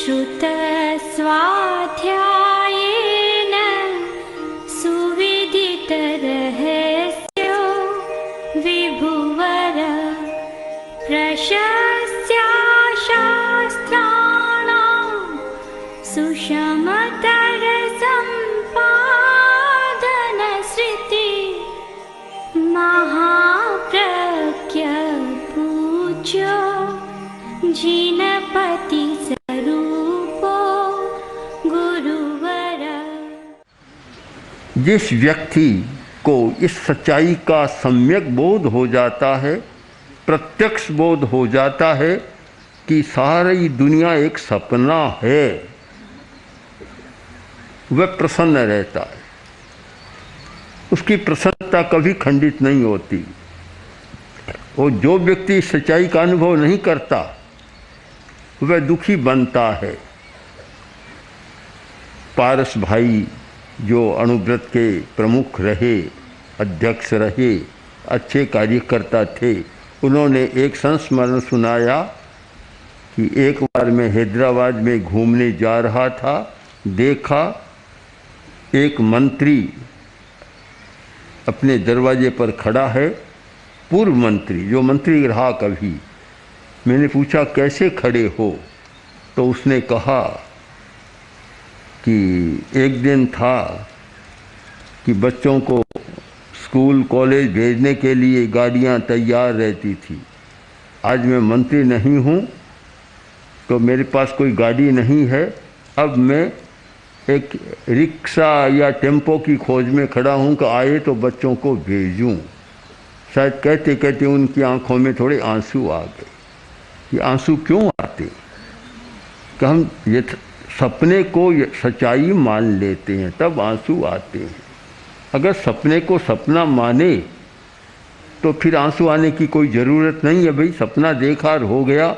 श्रुतस्वाध्यायेन सुविदितरहस्यो विभुवर प्रशस्त्या शास्त्राणां सुषमतरसम्पादनश्रुति महाप्रज्ञ पूज्यो जिनपति स्वरूपो गुरुवर। जिस व्यक्ति को इस सच्चाई का सम्यक बोध हो जाता है, प्रत्यक्ष बोध हो जाता है कि सारी दुनिया एक सपना है, वह प्रसन्न रहता है। उसकी प्रसन्नता कभी खंडित नहीं होती। और जो व्यक्ति सच्चाई का अनुभव नहीं करता वह दुखी बनता है। पारस भाई जो अणुव्रत के प्रमुख रहे, अध्यक्ष रहे, अच्छे कार्यकर्ता थे, उन्होंने एक संस्मरण सुनाया कि एक बार मैं हैदराबाद में घूमने जा रहा था, देखा एक मंत्री अपने दरवाजे पर खड़ा है, पूर्व मंत्री, जो मंत्री रहा कभी। मैंने पूछा कैसे खड़े हो, तो उसने कहा कि एक दिन था कि बच्चों को स्कूल कॉलेज भेजने के लिए गाड़ियां तैयार रहती थी। आज मैं मंत्री नहीं हूं तो मेरे पास कोई गाड़ी नहीं है, अब मैं एक रिक्शा या टेम्पो की खोज में खड़ा हूं कि आए तो बच्चों को भेजूं। शायद कहते कहते उनकी आंखों में थोड़े आंसू आ गए। ये आंसू क्यों आते कि हम ये सपने को सच्चाई मान लेते हैं, तब आंसू आते हैं। अगर सपने को सपना माने तो फिर आंसू आने की कोई ज़रूरत नहीं है। भाई सपना देखा और हो गया,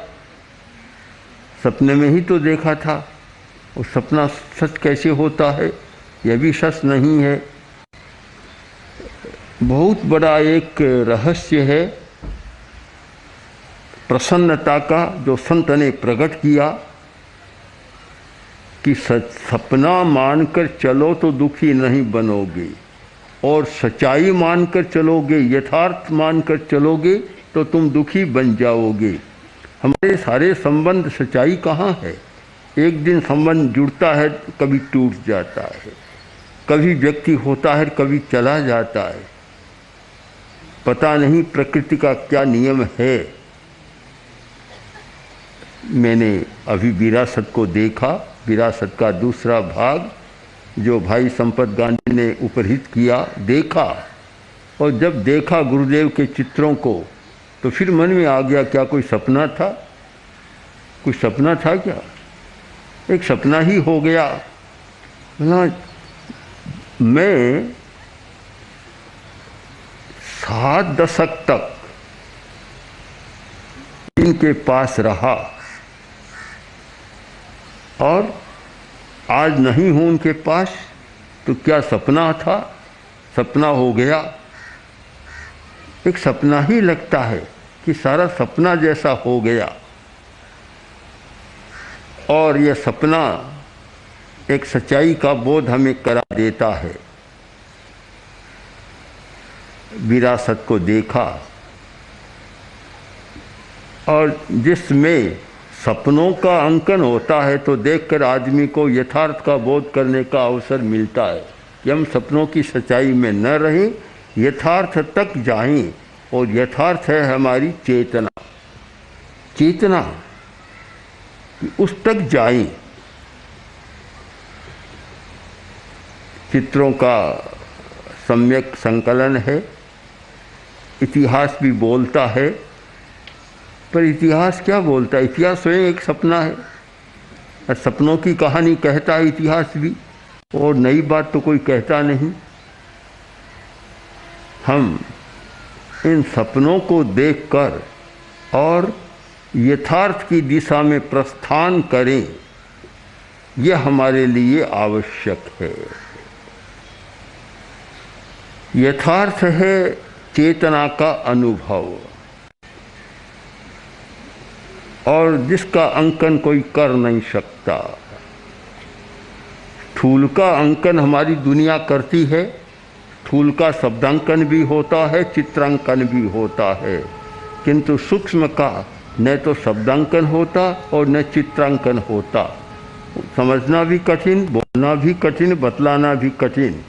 सपने में ही तो देखा था। और सपना सच कैसे होता है, यह भी सच नहीं है। बहुत बड़ा एक रहस्य है प्रसन्नता का जो संत ने प्रकट किया कि सपना मानकर चलो तो दुखी नहीं बनोगे, और सच्चाई मानकर चलोगे, यथार्थ मानकर चलोगे तो तुम दुखी बन जाओगे। हमारे सारे संबंध सच्चाई कहाँ है? एक दिन संबंध जुड़ता है, कभी टूट जाता है, कभी व्यक्ति होता है, कभी चला जाता है। पता नहीं प्रकृति का क्या नियम है। मैंने अभी विरासत को देखा, विरासत का दूसरा भाग जो भाई संपत गांधी ने उपहित किया, देखा। और जब देखा गुरुदेव के चित्रों को तो फिर मन में आ गया क्या कोई सपना था? कुछ सपना था क्या? एक सपना ही हो गया ना। मैं 7 दशक तक इनके पास रहा और आज नहीं हूं उनके पास, तो क्या सपना था? सपना हो गया। एक सपना ही लगता है कि सारा सपना जैसा हो गया। और यह सपना एक सच्चाई का बोध हमें करा देता है। विरासत को देखा और जिसमें सपनों का अंकन होता है तो देखकर आदमी को यथार्थ का बोध करने का अवसर मिलता है कि हम सपनों की सच्चाई में न रहें, यथार्थ तक जाएं। और यथार्थ है हमारी चेतना, चेतना कि उस तक जाएं। चित्रों का सम्यक संकलन है। इतिहास भी बोलता है, पर इतिहास क्या बोलता है? इतिहास स्वयं एक सपना है और सपनों की कहानी कहता है इतिहास भी, और नई बात तो कोई कहता नहीं। हम इन सपनों को देखकर और यथार्थ की दिशा में प्रस्थान करें, यह हमारे लिए आवश्यक है। यथार्थ है चेतना का अनुभव। और जिसका अंकन कोई कर नहीं सकता। स्थूल का अंकन हमारी दुनिया करती है, स्थूल का शब्दांकन भी होता है, चित्रांकन भी होता है, किंतु सूक्ष्म का न तो शब्दांकन होता और न चित्रांकन होता। समझना भी कठिन, बोलना भी कठिन, बतलाना भी कठिन।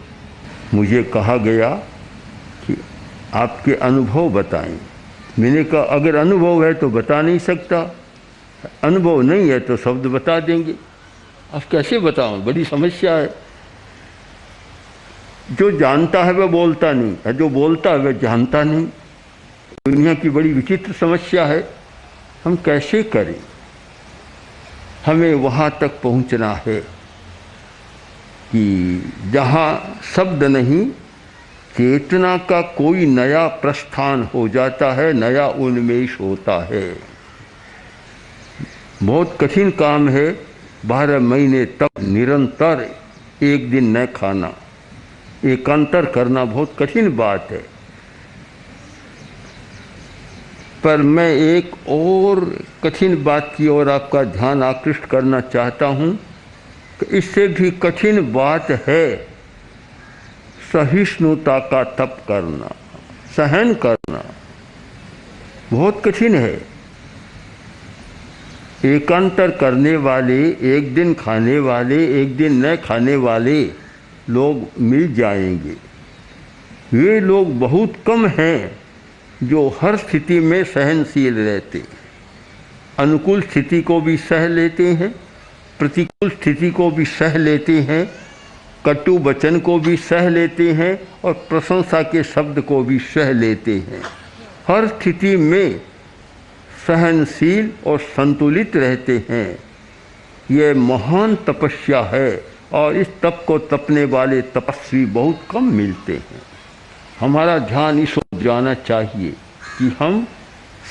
मुझे कहा गया कि आपके अनुभव बताएं। मैंने कहा अगर अनुभव है तो बता नहीं सकता, अनुभव नहीं है तो शब्द बता देंगे। अब कैसे बताऊं, बड़ी समस्या है। जो जानता है वह बोलता नहीं है, जो बोलता है वह जानता नहीं। दुनिया की बड़ी विचित्र समस्या है। हम कैसे करें? हमें वहाँ तक पहुँचना है कि जहाँ शब्द नहीं, चेतना का कोई नया प्रस्थान हो जाता है, नया उन्मेष होता है। बहुत कठिन काम है। 12 महीने तक निरंतर एक दिन न खाना, एकांतर करना बहुत कठिन बात है। पर मैं एक और कठिन बात की ओर आपका ध्यान आकृष्ट करना चाहता हूँ कि इससे भी कठिन बात है सहिष्णुता का तप करना, सहन करना बहुत कठिन है। एकांतर करने वाले, एक दिन खाने वाले, एक दिन न खाने वाले लोग मिल जाएंगे। वे लोग बहुत कम हैं जो हर स्थिति में सहनशील रहते, अनुकूल स्थिति को भी सह लेते हैं, प्रतिकूल स्थिति को भी सह लेते हैं, कटु वचन को भी सह लेते हैं और प्रशंसा के शब्द को भी सह लेते हैं। हर स्थिति में सहनशील और संतुलित रहते हैं। ये महान तपस्या है और इस तप को तपने वाले तपस्वी बहुत कम मिलते हैं। हमारा ध्यान इस ओर जाना चाहिए कि हम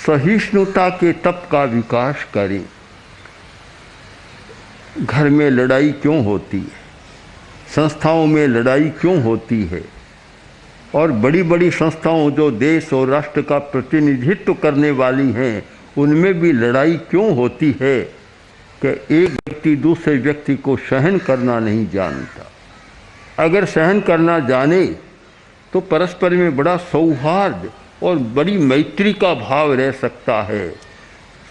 सहिष्णुता के तप का विकास करें। घर में लड़ाई क्यों होती है, संस्थाओं में लड़ाई क्यों होती है, और बड़ी बड़ी संस्थाओं जो देश और राष्ट्र का प्रतिनिधित्व करने वाली हैं उनमें भी लड़ाई क्यों होती है कि एक व्यक्ति दूसरे व्यक्ति को सहन करना नहीं जानता। अगर सहन करना जाने तो परस्पर में बड़ा सौहार्द और बड़ी मैत्री का भाव रह सकता है।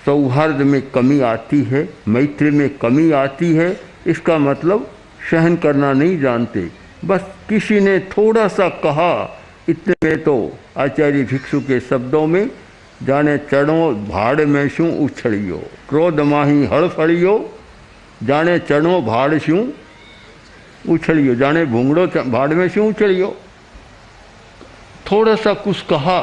सौहार्द में कमी आती है, मैत्री में कमी आती है। इसका मतलब सहन करना नहीं जानते। बस किसी ने थोड़ा सा कहा, इतने में तो आचार्य भिक्षु के शब्दों में जाने चढ़ो भाड़ में शू उछड़ियो, क्रोध माही हड़ फड़ियो, जाने चढ़ो भाड़ शू उछड़ियो, जाने भूंगड़ो भाड़ में शू उछड़ियो। थोड़ा सा कुछ कहा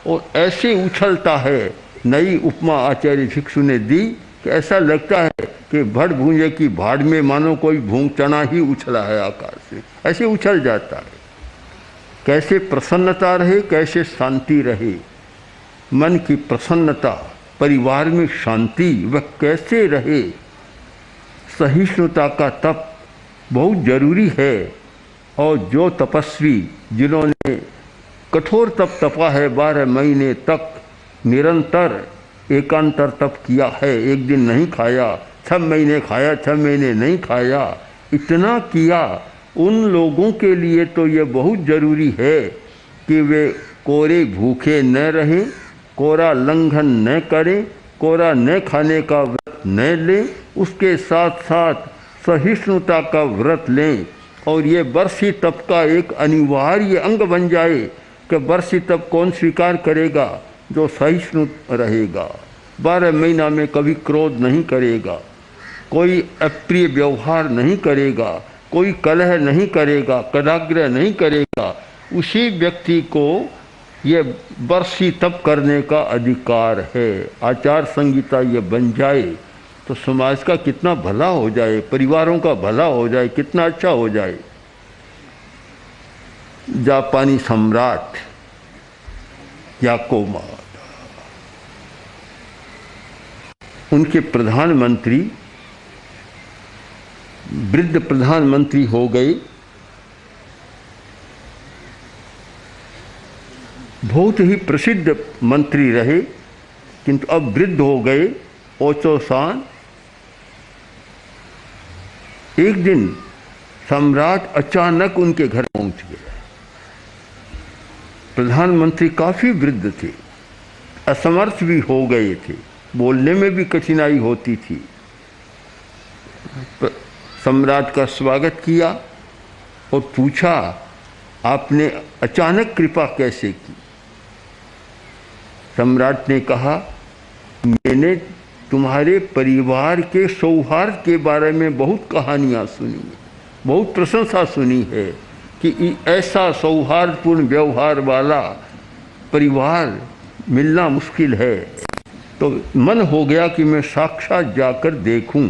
और ऐसे उछलता है। नई उपमा आचार्य भिक्षु ने दी कि ऐसा लगता है कि भड़ भूंजे की भाड़ में मानो कोई भूंग चना ही उछला है आकाश से, ऐसे उछल जाता है। कैसे प्रसन्नता रहे, कैसे शांति रहे, मन की प्रसन्नता, परिवार में शांति, वह कैसे रहे। सहिष्णुता का तप बहुत जरूरी है। और जो तपस्वी जिन्होंने कठोर तप तपा है, 12 महीने तक निरंतर एकांतर तप किया है, एक दिन नहीं खाया, 6 महीने खाया, 6 महीने नहीं खाया, इतना किया, उन लोगों के लिए तो ये बहुत ज़रूरी है कि वे कोरे भूखे न रहें, कोरा लंघन न करें, कोरा न खाने का व्रत न लें, उसके साथ साथ सहिष्णुता का व्रत लें। और ये बरसी तप का एक अनिवार्य अंग बन जाए कि बरसी तप कौन स्वीकार करेगा? जो सहिष्णु रहेगा, 12 महीना में कभी क्रोध नहीं करेगा, कोई अप्रिय व्यवहार नहीं करेगा, कोई कलह नहीं करेगा, कदाग्रह नहीं करेगा, उसी व्यक्ति को ये बरसी तप करने का अधिकार है। आचार संहिता ये बन जाए तो समाज का कितना भला हो जाए, परिवारों का भला हो जाए, कितना अच्छा हो जाए। जापानी सम्राट याकोमा, उनके प्रधानमंत्री वृद्ध प्रधानमंत्री हो गए, बहुत ही प्रसिद्ध मंत्री रहे, किंतु अब वृद्ध हो गए ओचो सान एक दिन सम्राट अचानक उनके घर पहुंच गया। प्रधानमंत्री काफी वृद्ध थे, असमर्थ भी हो गए थे, बोलने में भी कठिनाई होती थी। सम्राट का स्वागत किया और पूछा, आपने अचानक कृपा कैसे की? सम्राट ने कहा, मैंने तुम्हारे परिवार के सौहार्द के बारे में बहुत कहानियाँ सुनी, बहुत प्रशंसा सुनी है कि ऐसा सौहार्दपूर्ण व्यवहार वाला परिवार मिलना मुश्किल है। तो मन हो गया कि मैं साक्षात जाकर देखूं,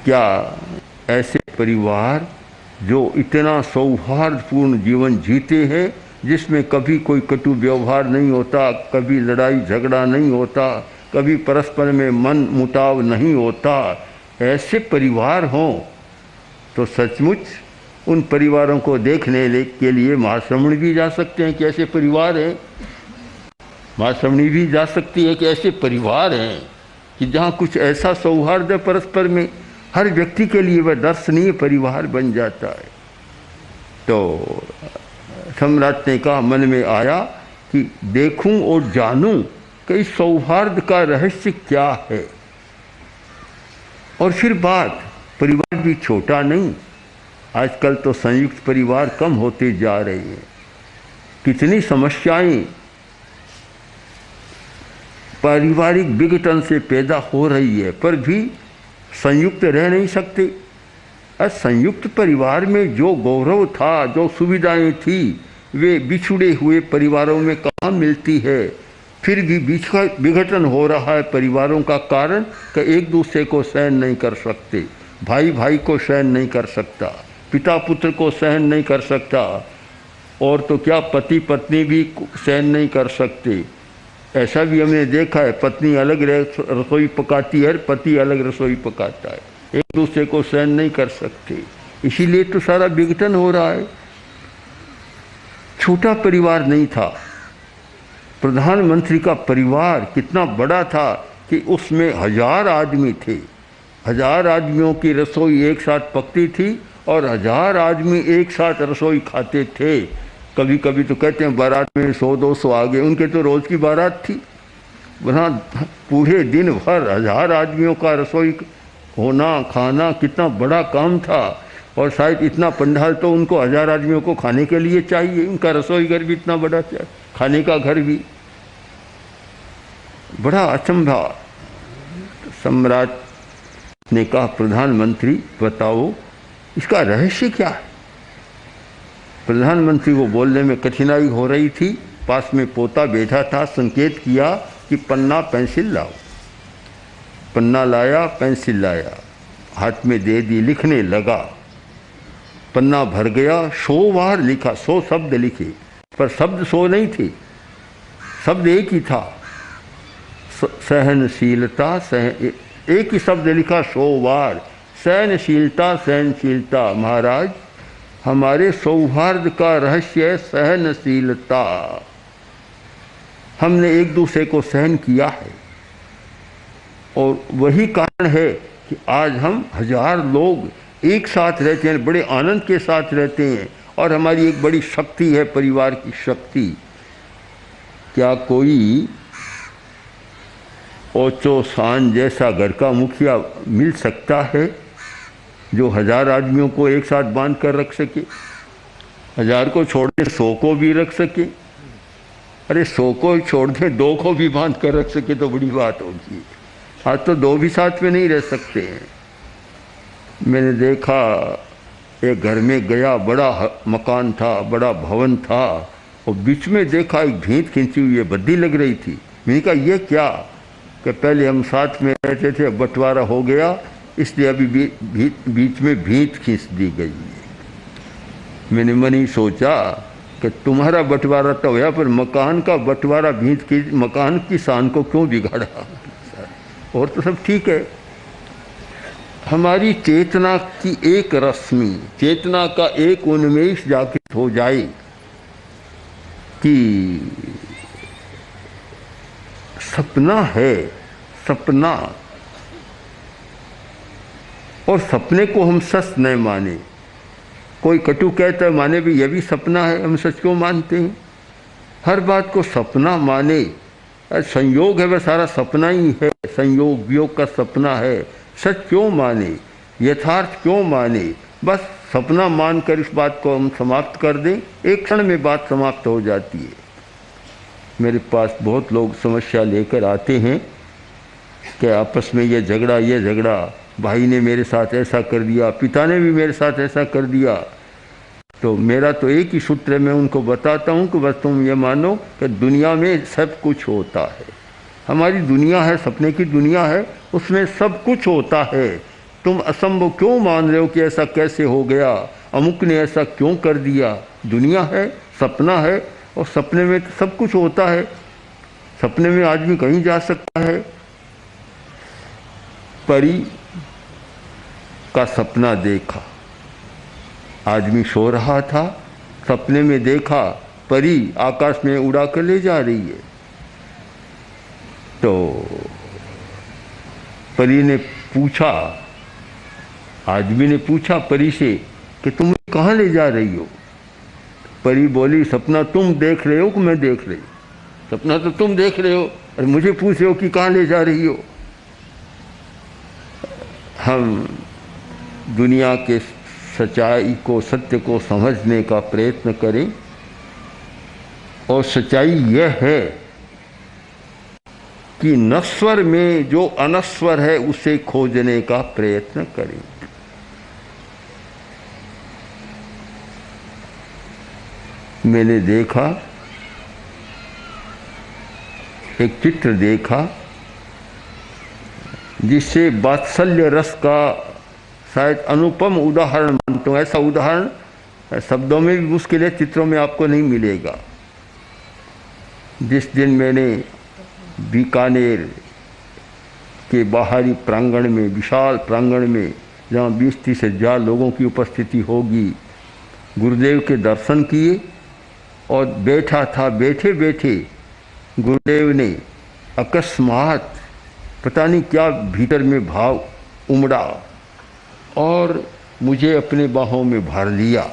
क्या ऐसे परिवार जो इतना सौहार्दपूर्ण जीवन जीते हैं, जिसमें कभी कोई कटु व्यवहार नहीं होता, कभी लड़ाई झगड़ा नहीं होता, कभी परस्पर में मन मुटाव नहीं होता, ऐसे परिवार हों तो सचमुच उन परिवारों को देखने के लिए महाश्रमणी भी जा सकते हैं कि ऐसे परिवार हैं। महाश्रमणी भी जा सकती है कि ऐसे परिवार हैं कि जहाँ कुछ ऐसा सौहार्द है परस्पर में, हर व्यक्ति के लिए वह दर्शनीय परिवार बन जाता है। तो सम्राट ने कहा, मन में आया कि देखूं और जानूं कि इस सौहार्द का रहस्य क्या है। और फिर बात, परिवार भी छोटा नहीं, आजकल तो संयुक्त परिवार कम होते जा रहे हैं। कितनी समस्याएं पारिवारिक विघटन से पैदा हो रही है, पर भी संयुक्त रह नहीं सकते। और संयुक्त परिवार में जो गौरव था, जो सुविधाएं थी, वे बिछुड़े हुए परिवारों में कहाँ मिलती है। फिर भी विघटन हो रहा है परिवारों का कारण कि एक दूसरे को सहन नहीं कर सकते, भाई भाई को सहन नहीं कर सकता, पिता पुत्र को सहन नहीं कर सकता, और तो क्या पति पत्नी भी सहन नहीं कर सकते। ऐसा भी हमने देखा है, पत्नी अलग रसोई पकाती है, पति अलग रसोई पकाता है, एक दूसरे को सहन नहीं कर सकते। इसीलिए तो सारा विघटन हो रहा है। छोटा परिवार नहीं था, प्रधानमंत्री का परिवार कितना बड़ा था कि उसमें 1000 आदमी थे। 1000 आदमियों की रसोई एक साथ पकती थी और 1000 आदमी एक साथ रसोई खाते थे। कभी कभी तो कहते हैं बारात में 100-200 आ गए, उनके तो रोज़ की बारात थी। वहाँ पूरे दिन भर 1000 आदमियों का रसोई होना, खाना कितना बड़ा काम था। और शायद इतना पंडाल तो उनको 1000 आदमियों को खाने के लिए चाहिए, उनका रसोई घर भी इतना बड़ा चाहिए, खाने का घर भी। बड़ा अचंभा। सम्राट ने कहा, प्रधानमंत्री बताओ इसका रहस्य क्या है। प्रधानमंत्री को बोलने में कठिनाई हो रही थी। पास में पोता बैठा था, संकेत किया कि पन्ना पेंसिल लाओ। पन्ना लाया, पेंसिल लाया, हाथ में दे दी, लिखने लगा। पन्ना भर गया, 100 बार लिखा, 100 शब्द लिखे, पर शब्द 100 नहीं थे, शब्द एक ही था, सहनशीलता। एक ही शब्द लिखा 100 बार, सहनशीलता, सहनशीलता। महाराज, हमारे सौहार्द का रहस्य है सहनशीलता। हमने एक दूसरे को सहन किया है, और वही कारण है कि आज हम 1000 लोग एक साथ रहते हैं, बड़े आनंद के साथ रहते हैं। और हमारी एक बड़ी शक्ति है, परिवार की शक्ति। क्या कोई ओचो सान जैसा घर का मुखिया मिल सकता है जो 1000 आदमियों को एक साथ बांध कर रख सके? 1000 को छोड़ दे 100 को भी रख सके। अरे 100 को छोड़ दे 2 को भी बांध कर रख सके तो बड़ी बात होगी। आज तो 2 भी साथ में नहीं रह सकते हैं। मैंने देखा, एक घर में गया, बड़ा मकान था, बड़ा भवन था, और बीच में देखा एक भींत खींची हुई है, बद्दी लग रही थी। मैंने कहा ये क्या? कि पहले हम साथ में रहते थे, बंटवारा हो गया, इसलिए अभी बीच में भींत खींच दी गई है। मैंने मन ही सोचा कि तुम्हारा बंटवारा तो हुआ, पर मकान का बंटवारा भींत की मकान की शान को क्यों बिगाड़ा? और तो सब ठीक है। हमारी चेतना की एक रश्मि, चेतना का एक उन्मेष जागृत हो जाए कि सपना है, सपना, और सपने को हम सच नहीं माने। कोई कटु कहता है माने भी यह भी सपना है, हम सच क्यों मानते हैं? हर बात को सपना माने। संयोग है वह सारा सपना ही है, संयोग वियोग का सपना है। सच क्यों माने, यथार्थ क्यों माने? बस सपना मानकर इस बात को हम समाप्त कर दें, एक क्षण में बात समाप्त हो जाती है। मेरे पास बहुत लोग समस्या लेकर आते हैं कि आपस में ये झगड़ा, भाई ने मेरे साथ ऐसा कर दिया, पिता ने भी मेरे साथ ऐसा कर दिया। तो मेरा तो एक ही सूत्र है, मैं उनको बताता हूँ कि बस तुम ये मानो कि दुनिया में सब कुछ होता है। हमारी दुनिया है, सपने की दुनिया है, उसमें सब कुछ होता है। तुम असंभव क्यों मान रहे हो कि ऐसा कैसे हो गया, अमुक ने ऐसा क्यों कर दिया? दुनिया है, सपना है, और सपने में तो सब कुछ होता है। सपने में आदमी कहीं जा सकता है। परी का सपना देखा, आदमी सो रहा था, सपने में देखा परी आकाश में उड़ा कर ले जा रही है। तो परी ने पूछा, आदमी ने पूछा परी से कि तुम कहाँ ले जा रही हो? परी बोली, सपना तुम देख रहे हो कि मैं देख रही? सपना तो तुम देख रहे हो और मुझे पूछ रहे हो कि कहाँ ले जा रही हो? हम दुनिया के सच्चाई को, सत्य को समझने का प्रयत्न करें, और सच्चाई यह है कि नश्वर में जो अनश्वर है उसे खोजने का प्रयत्न करें। मैंने देखा, एक चित्र देखा जिससे वात्सल्य रस का शायद अनुपम उदाहरण मानता हूँ। ऐसा उदाहरण शब्दों में भी मुश्किल है, चित्रों में आपको नहीं मिलेगा। जिस दिन मैंने बीकानेर के बाहरी प्रांगण में, विशाल प्रांगण में, जहाँ 20-30 हज़ार लोगों की उपस्थिति होगी, गुरुदेव के दर्शन किए, और बैठा था, बैठे बैठे गुरुदेव ने अकस्मात पता नहीं क्या भीतर में भाव उमड़ा और मुझे अपने बाहों में भर लिया।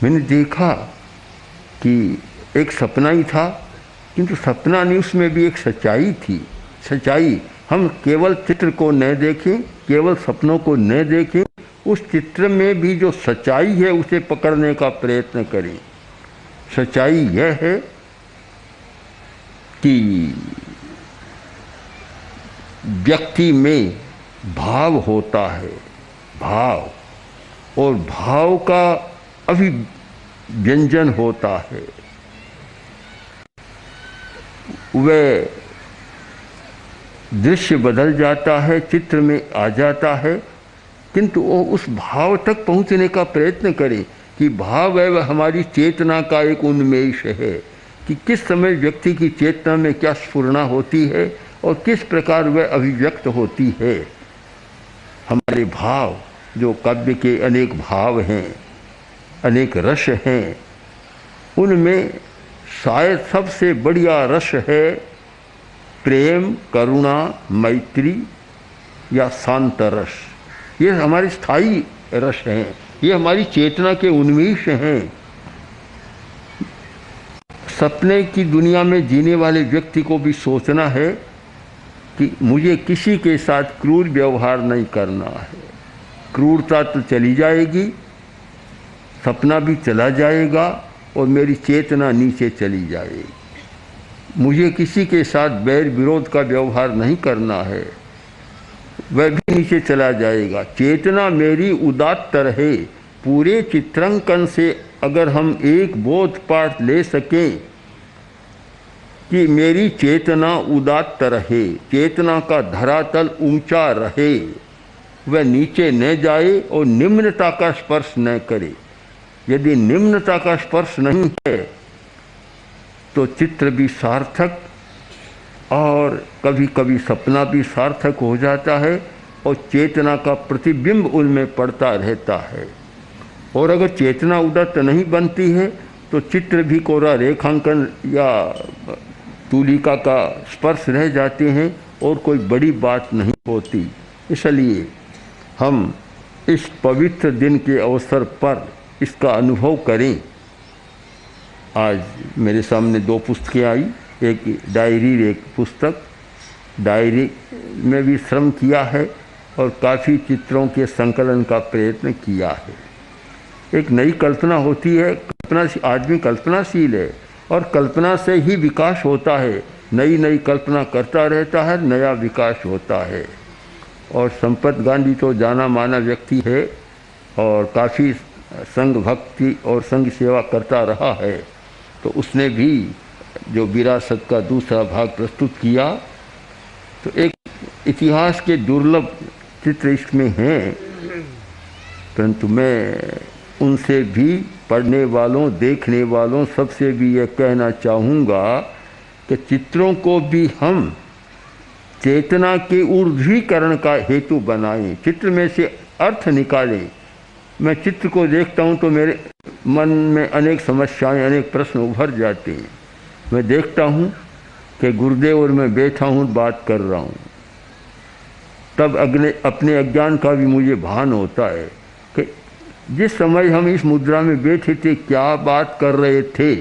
मैंने देखा कि एक सपना ही था, किंतु सपना नहीं, उसमें भी एक सच्चाई थी। सच्चाई, हम केवल चित्र को न देखें, केवल सपनों को न देखें, उस चित्र में भी जो सच्चाई है उसे पकड़ने का प्रयत्न करें। सच्चाई यह है कि व्यक्ति में भाव होता है, भाव, और भाव का अभिव्यंजन होता है। वह दृश्य बदल जाता है, चित्र में आ जाता है, किंतु वो उस भाव तक पहुंचने का प्रयत्न करे कि भाव है वह हमारी चेतना का एक उन्मेष है कि किस समय व्यक्ति की चेतना में क्या स्फुरना होती है और किस प्रकार वह अभिव्यक्त होती है। हमारे भाव, जो काव्य के अनेक भाव हैं, अनेक रस हैं, उनमें शायद सबसे बढ़िया रस है प्रेम, करुणा, मैत्री या शांत रस। ये हमारे स्थायी रस हैं, ये हमारी चेतना के उन्मेष हैं। सपने की दुनिया में जीने वाले व्यक्ति को भी सोचना है कि मुझे किसी के साथ क्रूर व्यवहार नहीं करना है। क्रूरता तो चली जाएगी, सपना भी चला जाएगा और मेरी चेतना नीचे चली जाएगी। मुझे किसी के साथ बैर विरोध का व्यवहार नहीं करना है, वह भी नीचे चला जाएगा। चेतना मेरी उदात्त रहे। पूरे चित्रांकन से अगर हम एक बोध पाठ ले सकें कि मेरी चेतना उदात्त रहे, चेतना का धरातल ऊंचा रहे, वह नीचे न जाए और निम्नता का स्पर्श न करे। यदि निम्नता का स्पर्श नहीं है तो चित्र भी सार्थक और कभी कभी सपना भी सार्थक हो जाता है और चेतना का प्रतिबिंब उनमें पड़ता रहता है। और अगर चेतना उदात्त नहीं बनती है तो चित्र भी कोरा रेखांकन या तूलिका का स्पर्श रह जाते हैं और कोई बड़ी बात नहीं होती। इसलिए हम इस पवित्र दिन के अवसर पर इसका अनुभव करें। आज मेरे सामने 2 पुस्तकें आई, एक डायरी, एक पुस्तक। डायरी में भी श्रम किया है और काफ़ी चित्रों के संकलन का प्रयत्न किया है। एक नई कल्पना होती है, आदमी कल्पनाशील है और कल्पना से ही विकास होता है। नई नई कल्पना करता रहता है, नया विकास होता है। और संपत गांधी तो जाना माना व्यक्ति है और काफ़ी संघ भक्ति और संघ सेवा करता रहा है, तो उसने भी जो विरासत का दूसरा भाग प्रस्तुत किया, तो एक इतिहास के दुर्लभ चित्र इसमें हैं। परंतु मैं उनसे भी, पढ़ने वालों, देखने वालों, सबसे भी यह कहना चाहूँगा कि चित्रों को भी हम चेतना के ऊर्ध्वीकरण का हेतु बनाएं, चित्र में से अर्थ निकालें। मैं चित्र को देखता हूँ तो मेरे मन में अनेक समस्याएं, अनेक प्रश्न उभर जाते हैं। मैं देखता हूँ कि गुरुदेव और मैं बैठा हूँ, बात कर रहा हूँ, तब अपने अज्ञान का भी मुझे भान होता है कि जिस समय हम इस मुद्रा में बैठे थे क्या बात कर रहे थे।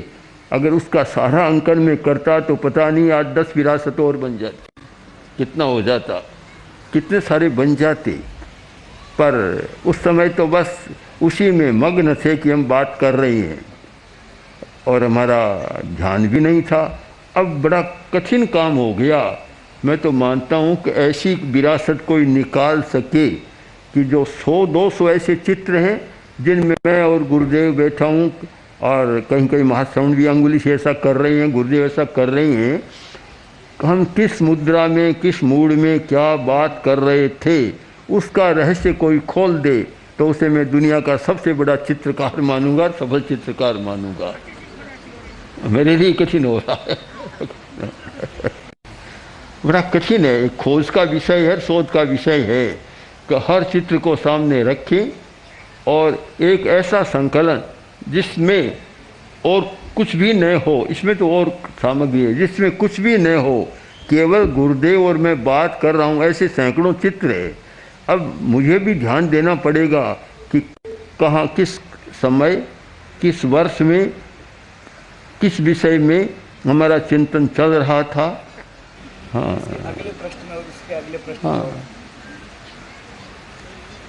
अगर उसका सारा अंकन में करता तो पता नहीं आज 10 विरासत और बन जाती, कितना हो जाता, कितने सारे बन जाते। पर उस समय तो बस उसी में मग्न थे कि हम बात कर रहे हैं और हमारा ध्यान भी नहीं था। अब बड़ा कठिन काम हो गया। मैं तो मानता हूँ कि ऐसी विरासत कोई निकाल सके कि जो 100-200 ऐसे चित्र हैं जिनमें मैं और गुरुदेव बैठा हूँ, और कहीं कहीं महाश्रवण भी अंगुली से ऐसा कर रहे हैं, गुरुदेव ऐसा कर रहे हैं। हम किस मुद्रा में, किस मूड में क्या बात कर रहे थे, उसका रहस्य कोई खोल दे तो उसे मैं दुनिया का सबसे बड़ा चित्रकार मानूंगा, सफल चित्रकार मानूंगा। मेरे लिए कठिन हो रहा है बड़ा कठिन है। एक खोज का विषय है, शोध का विषय है कि हर चित्र को सामने रखें और एक ऐसा संकलन जिसमें और कुछ भी न हो, इसमें तो और सामग्री है, जिसमें कुछ भी न हो, केवल गुरुदेव और मैं बात कर रहा हूँ, ऐसे सैकड़ों चित्र है। अब मुझे भी ध्यान देना पड़ेगा कि कहाँ, किस समय, किस वर्ष में, किस विषय में हमारा चिंतन चल रहा था। हाँ, अगले प्रश्न और इसके अगले प्रश्न, हाँ,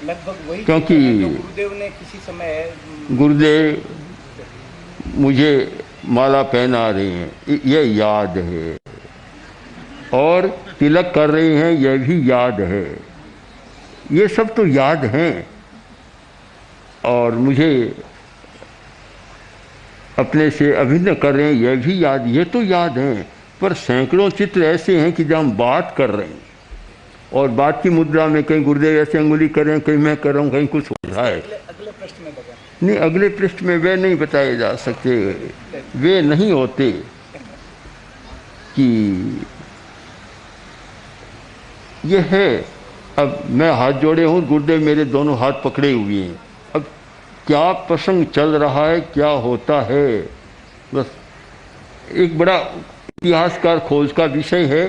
लगभग वही, क्योंकि गुरुदेव ने किसी समय, गुरुदेव मुझे माला पहना रहे हैं, यह याद है, और तिलक कर रहे हैं, यह भी याद है। ये सब तो याद हैं और मुझे अपने से अभिन्न कर रहे हैं, यह भी याद, ये तो याद हैं। पर सैकड़ों चित्र ऐसे हैं कि जब हम बात कर रहे हैं और बात की मुद्रा में कहीं गुरुदेव ऐसे अंगुली कर रहे हैं, कहीं मैं कर रहा हूँ, कहीं कुछ हो रहा है। अगले प्रश्न में बता नहीं, अगले पृष्ठ में वे नहीं बताए जा सकते, वे नहीं होते कि यह है। अब मैं हाथ जोड़े हूँ, गुरुदेव मेरे दोनों हाथ पकड़े हुए हैं। अब क्या प्रसंग चल रहा है, क्या होता है, बस एक बड़ा इतिहासकार खोज का विषय है।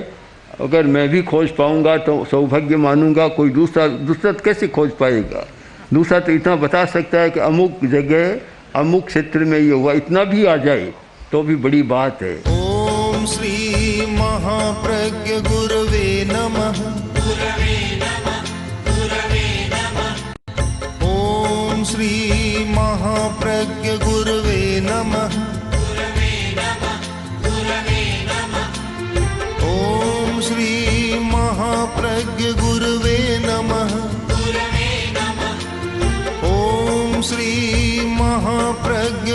अगर मैं भी खोज पाऊंगा तो सौभाग्य मानूंगा। कोई दूसरा कैसे खोज पाएगा? दूसरा तो इतना बता सकता है कि अमुक जगह, अमुक क्षेत्र में ये हुआ, इतना भी आ जाए तो भी बड़ी बात है। ओम श्री महाप्रज्ञ गुरवे नमः। ओम श्री महाप्रज्ञ गुरवे नमः। ओम श्री महाप्रज्ञ गुरवे नमः। ओम श्री महाप्रज्ञ